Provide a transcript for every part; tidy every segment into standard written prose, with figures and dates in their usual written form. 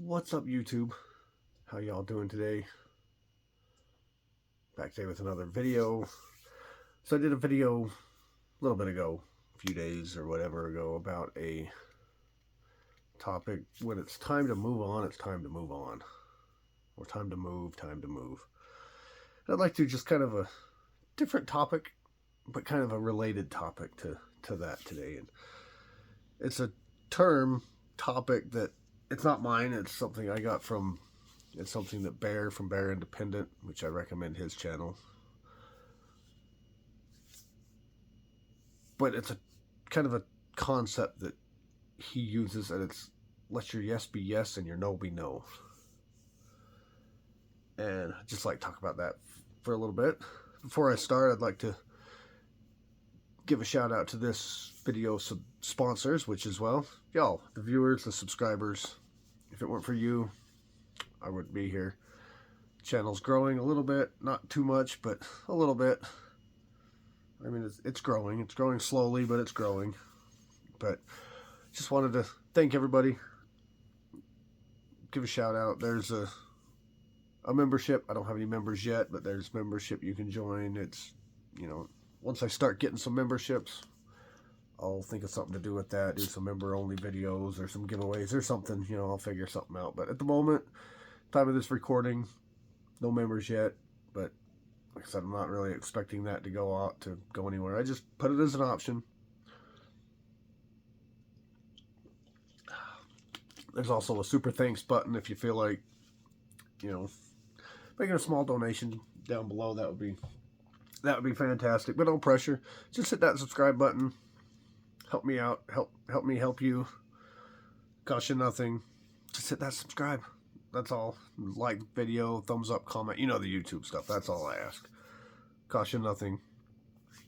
What's up, YouTube? How y'all doing today? Back today with another video. So I did a video a little bit ago, a few days or whatever ago, about a topic. When it's time to move on, it's time to move on. Or time to move, time to move. And I'd like to just kind of a different topic, but kind of a related topic to that today. And it's a topic that it's not mine. It's something I got from, it's something that Bear from Bear Independent, which I recommend his channel. But it's a kind of a concept that he uses, and it's let your yes be yes and your no be no. And I'd just like to talk about that for a little bit. Before I start, I'd like to give a shout out to this video sponsors, which is, well, y'all, the viewers, the subscribers. If it weren't for you, I wouldn't be here. Channel's growing a little bit, not too much, but a little bit. I mean, it's growing. It's growing slowly, but it's growing. But just wanted to thank everybody. Give a shout out. There's a membership. I don't have any members yet, but there's membership you can join. It's, you know, once I start getting some memberships, I'll think of something to do with that. Do some member-only videos or some giveaways or something. You know, I'll figure something out. But at the moment, time of this recording, no members yet. But like I said, I'm not really expecting that to go anywhere. I just put it as an option. There's also a super thanks button if you feel like, you know, making a small donation down below. That would be fantastic. But no pressure. Just hit that subscribe button. Help me out. Help me help you. Cost you nothing. Just hit that subscribe. That's all. Like video, thumbs up, comment. You know the YouTube stuff. That's all I ask. Cost you nothing.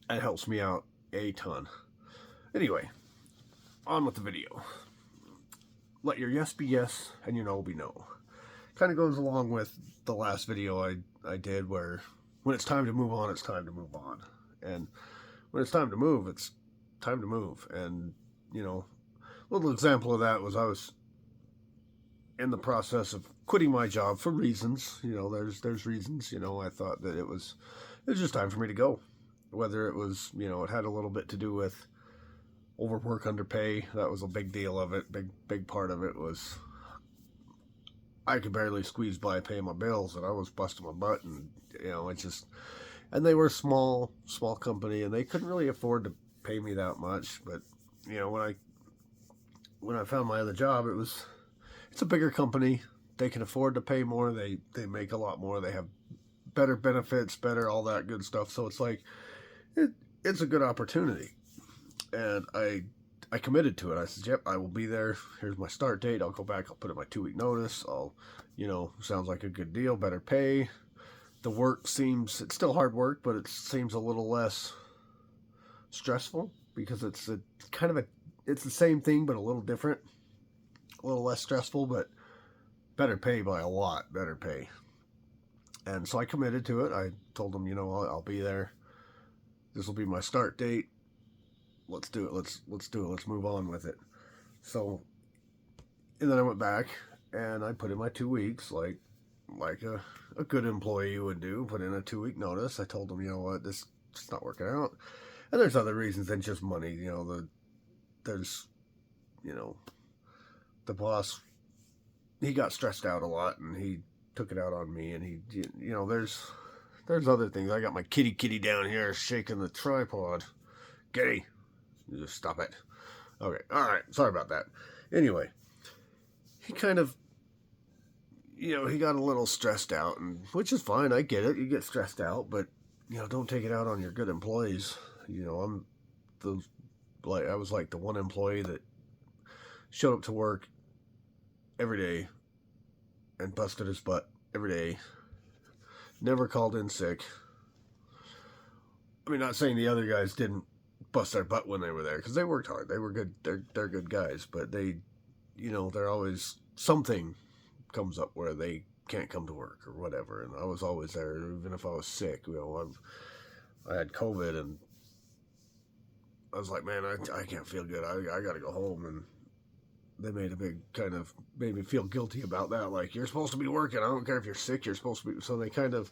It helps me out a ton. Anyway, on with the video. Let your yes be yes and your no be no. Kind of goes along with the last video I did, where when it's time to move on, it's time to move on. And when it's time to move, it's time to move. And, you know, a little example of that was I was in the process of quitting my job for reasons. You know, there's reasons. You know, I thought that it was just time for me to go. Whether it was, you know, it had a little bit to do with overwork, underpay. That was a big deal of it. Big part of it was I could barely squeeze by paying my bills, and I was busting my butt. And, you know, it just, and they were a small company, and they couldn't really afford to pay me that much. But, you know, when I found my other job, it's a bigger company. They can afford to pay more. They make a lot more. They have better benefits, better all that good stuff. So it's like, it's a good opportunity. And I committed to it. I said, yep, I will be there. Here's my start date. I'll go back. I'll put in my 2-week notice. You know, sounds like a good deal. Better pay. The work it's still hard work, but it seems a little less stressful because it's the same thing, but a little different. A little less stressful, but better pay by a lot. Better pay. And so I committed to it. I told them, you know, I'll be there. This will be my start date. Let's do it. Let's do it. Let's move on with it. So, and then I went back and I put in my 2 weeks, like a good employee would do. Put in a 2-week notice. I told them, you know what, this is not working out. And there's other reasons than just money. You know, there's, you know, the boss, he got stressed out a lot and he took it out on me. And he, you know, there's other things. I got my kitty down here shaking the tripod. Kitty. You just stop it. Okay. All right. Sorry about that. Anyway, he kind of, you know, he got a little stressed out, and which is fine. I get it. You get stressed out, but, you know, don't take it out on your good employees. You know, I was like the one employee that showed up to work every day and busted his butt every day. Never called in sick. I mean, not saying the other guys didn't bust their butt when they were there, because they worked hard. They were good. They're good guys, but they, you know, they're always, something comes up where they can't come to work or whatever. And I was always there, even if I was sick. You know, I had COVID, and I was like, man, I can't feel good. I got to go home. And they made a big kind of made me feel guilty about that. Like, you're supposed to be working. I don't care if you're sick. You're supposed to be. So they kind of,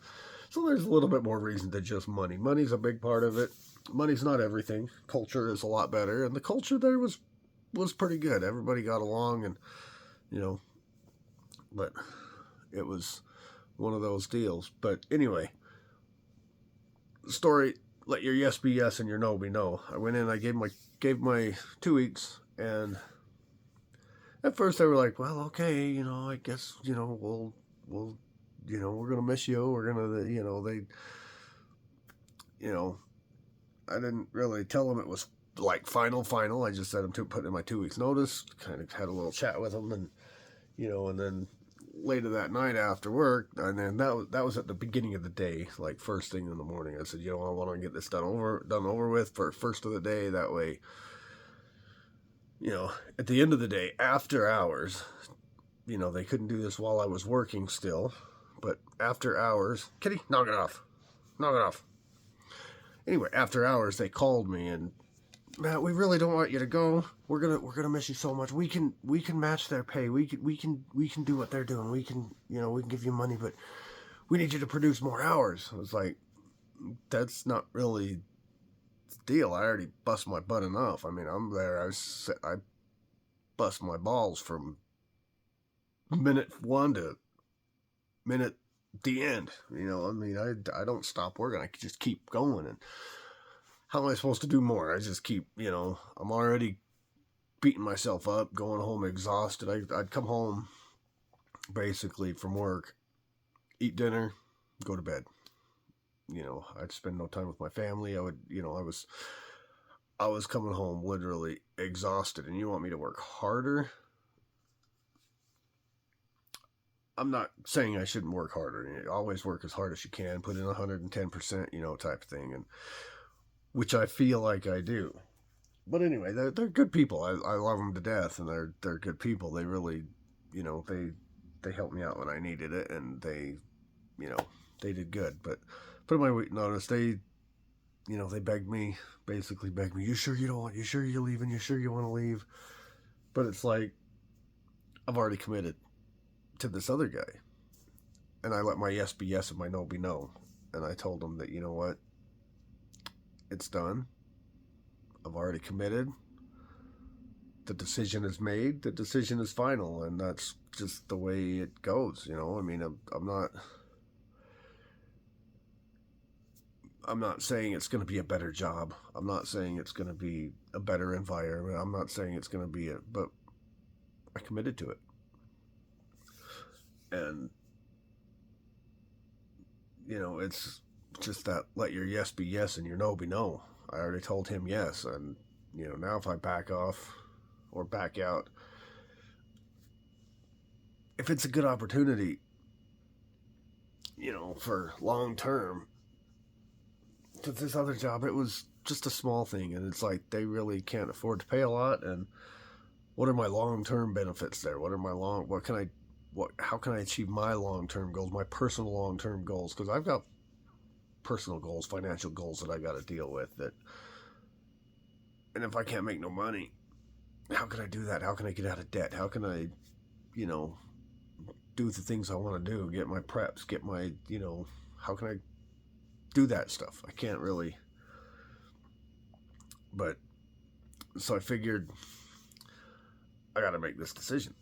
so there's a little bit more reason than just money. Money's a big part of it. Money's not everything. Culture is a lot better, and the culture there was pretty good. Everybody got along, and you know, but it was one of those deals. But anyway, story. Let your yes be yes and your no be no. I went in. I gave my 2 weeks, and at first they were like, well, okay, you know, I guess, you know, we'll, you know, we're going to miss you. We're going to, you know, I didn't really tell them it was like final. I just said I'm putting in my 2 weeks notice, kind of had a little chat with them, and, you know, and then later that night after work, and then that was at the beginning of the day, like first thing in the morning. I said, you know, I want to get this done over with for first of the day. That way, you know, at the end of the day, after hours, you know, they couldn't do this while I was working still, but after hours, Kitty, knock it off. Anyway, after hours, they called me and, Matt, we really don't want you to go. We're gonna miss you so much. We can match their pay. We can do what they're doing. We can give you money, but we need you to produce more hours. I was like, that's not really deal. I already bust my butt enough. I mean, I'm there. I bust my balls from minute 1 to minute the end. You know, I mean, I don't stop working. I just keep going. And how am I supposed to do more? I just keep, you know, I'm already beating myself up, going home exhausted. I'd come home basically from work, eat dinner, go to bed. You know, I'd spend no time with my family. I would, you know, I was coming home literally exhausted, and you want me to work harder? I'm not saying I shouldn't work harder. You always work as hard as you can, put in 110%, you know, type of thing, and which I feel like I do. But anyway, they're good people. I love them to death, and they're good people. They really, you know, they helped me out when I needed it, and they, you know, they did good. But put in my week notice, they, you know, they basically begged me, you sure you're leaving? You sure you want to leave? But it's like, I've already committed to this other guy. And I let my yes be yes and my no be no. And I told him that, you know what? It's done. I've already committed. The decision is made. The decision is final. And that's just the way it goes, you know? I mean, I'm not saying it's going to be a better job. I'm not saying it's going to be a better environment. I'm not saying it's going to be but I committed to it. And, you know, it's just that let your yes be yes and your no be no. I already told him yes. And, you know, now if I back off or back out, if it's a good opportunity, you know, for long term, because this other job, it was just a small thing. And it's like they really can't afford to pay a lot. And what are my long term benefits there? How can I achieve my long term goals, my personal long term goals? Because I've got personal goals, financial goals that I got to deal with. And if I can't make no money, how can I do that? How can I get out of debt? How can I, you know, do the things I want to do? Get my preps, get my, you know, how can I do that stuff? I can't really. But so I figured I got to make this decision.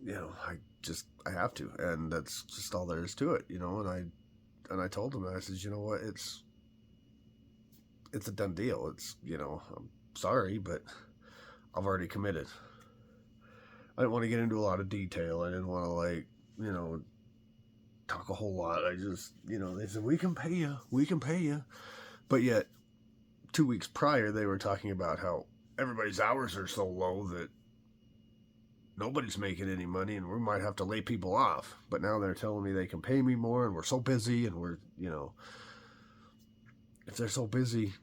You know, I have to, and that's just all there is to it, you know. And I told him, I said, you know what, it's a done deal. It's, you know, I'm sorry, but I've already committed. I didn't want to get into a lot of detail. I didn't want to, like, you know, talk a whole lot. I just, you know, they said, we can pay you. But yet 2 weeks prior, they were talking about how everybody's hours are so low that nobody's making any money and we might have to lay people off. But now they're telling me they can pay me more and we're so busy, and we're, you know, if they're so busy,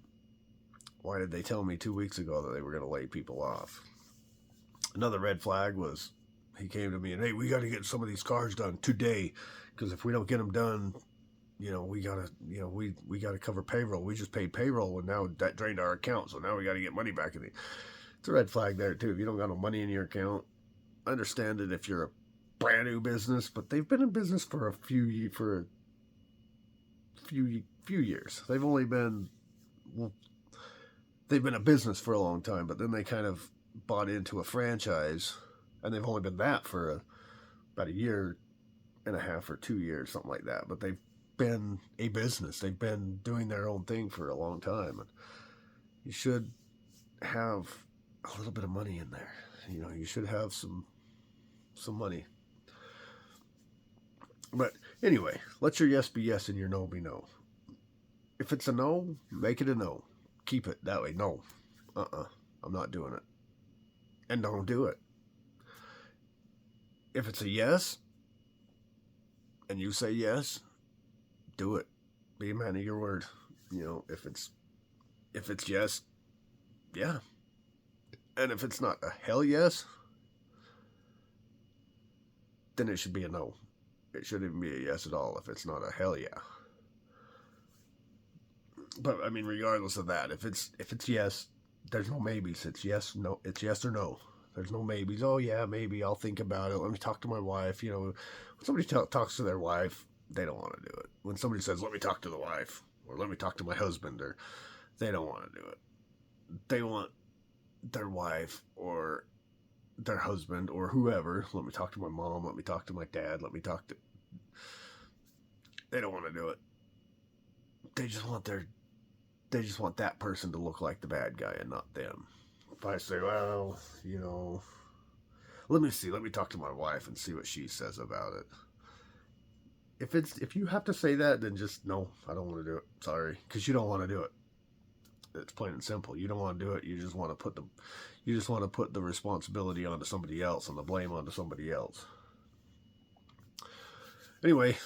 why did they tell me 2 weeks ago that they were going to lay people off? Another red flag was he came to me and, hey, we got to get some of these cars done today, because if we don't get them done, you know, we got to cover payroll. We just paid payroll and now that drained our account, so now we got to get money back in it. It's a red flag there too. If you don't got no money in your account, I understand it if you're a brand new business, but they've been in business for a few years. They've only been, well, they've been a business for a long time, but then they kind of bought into a franchise, and they've only been that for about a year and a half or 2 years, something like that. But they've been a business. They've been doing their own thing for a long time, and you should have a little bit of money in there. You know, you should have some money. But anyway, let your yes be yes and your no be no. If it's a no, make it a no. Keep it that way. No. I'm not doing it. And don't do it. If it's a yes, and you say yes, do it. Be a man of your word. You know, if it's yes, yeah. And if it's not a hell yes, then it should be a no. It shouldn't even be a yes at all if it's not a hell yeah. But I mean, regardless of that, if it's yes, there's no maybes. It's yes, no. It's yes or no. There's no maybes. Oh yeah, maybe I'll think about it. Let me talk to my wife. You know, when somebody talks to their wife, they don't want to do it. When somebody says, "Let me talk to the wife," or "Let me talk to my husband," or they don't want to do it. They want their wife or their husband or whoever. Let me talk to my mom. Let me talk to my dad. Let me talk to. They don't want to do it. They just want that person to look like the bad guy and not them. If I say, well, you know, let me talk to my wife and see what she says about it. If you have to say that, then just no, I don't want to do it. Sorry, because you don't want to do it. It's plain and simple. You don't want to do it. You just want to put the responsibility onto somebody else and the blame onto somebody else. Anyway,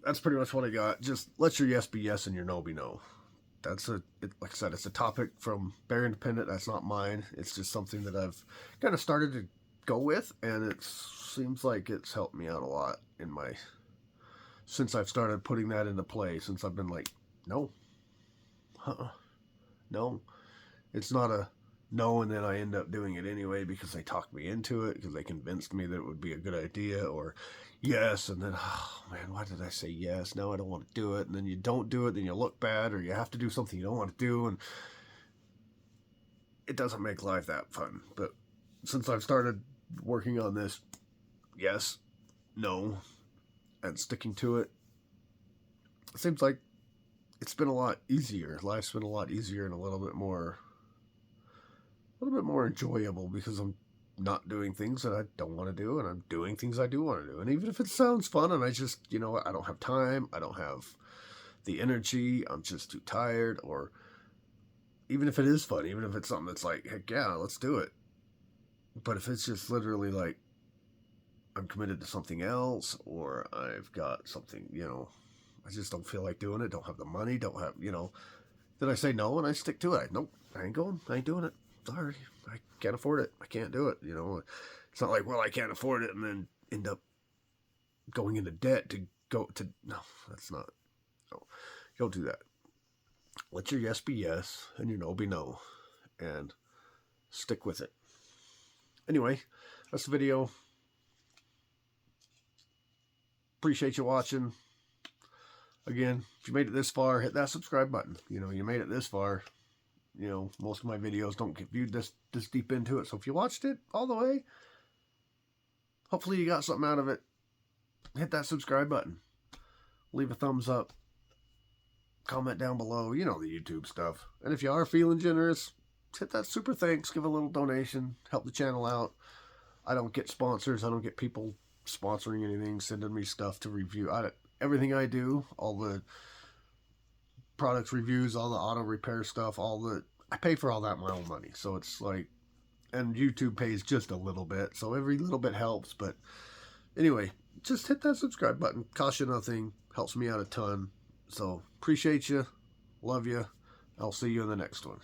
that's pretty much what I got. Just let your yes be yes and your no be no. Like I said, it's a topic from Bear Independent. That's not mine. It's just something that I've kind of started to go with, and it seems like it's helped me out a lot since I've started putting that into play. Since I've been like, no, no, it's not a no, and then I end up doing it anyway because they talked me into it, because they convinced me that it would be a good idea, or yes, and then, oh man, why did I say yes? Now I don't want to do it, and then you don't do it, then you look bad, or you have to do something you don't want to do, and it doesn't make life that fun. But since I've started working on this yes, no, and sticking to it, it seems like it's been a lot easier. Life's been a lot easier and a little bit more enjoyable, because I'm not doing things that I don't want to do, and I'm doing things I do want to do. And even if it sounds fun and I just, you know, I don't have time, I don't have the energy, I'm just too tired, or even if it is fun, even if it's something that's like, heck yeah, let's do it. But if it's just literally like, I'm committed to something else, or I've got something, you know, I just don't feel like doing it, don't have the money, don't have, you know, then I say no and I stick to it. Nope, I ain't going, I ain't doing it. Sorry, I can't afford it. I can't do it. You know, it's not like, well, I can't afford it, and then end up going into debt to go to. No, that's not. No, don't do that. Let your yes be yes and your no be no, and stick with it. Anyway, that's the video. Appreciate you watching. Again, if you made it this far, hit that subscribe button. You know, you made it this far. You know, most of my videos don't get viewed this deep into it. So if you watched it all the way, hopefully you got something out of it. Hit that subscribe button. Leave a thumbs up. Comment down below. You know the YouTube stuff. And if you are feeling generous, hit that super thanks. Give a little donation. Help the channel out. I don't get sponsors. I don't get people sponsoring anything, sending me stuff to review. Everything I do, all the products reviews, all the auto repair stuff, I pay for all that my own money. So it's like, and YouTube pays just a little bit, so every little bit helps. But anyway, just hit that subscribe button. Costs you nothing, helps me out a ton. So appreciate you, love you. I'll see you in the next one.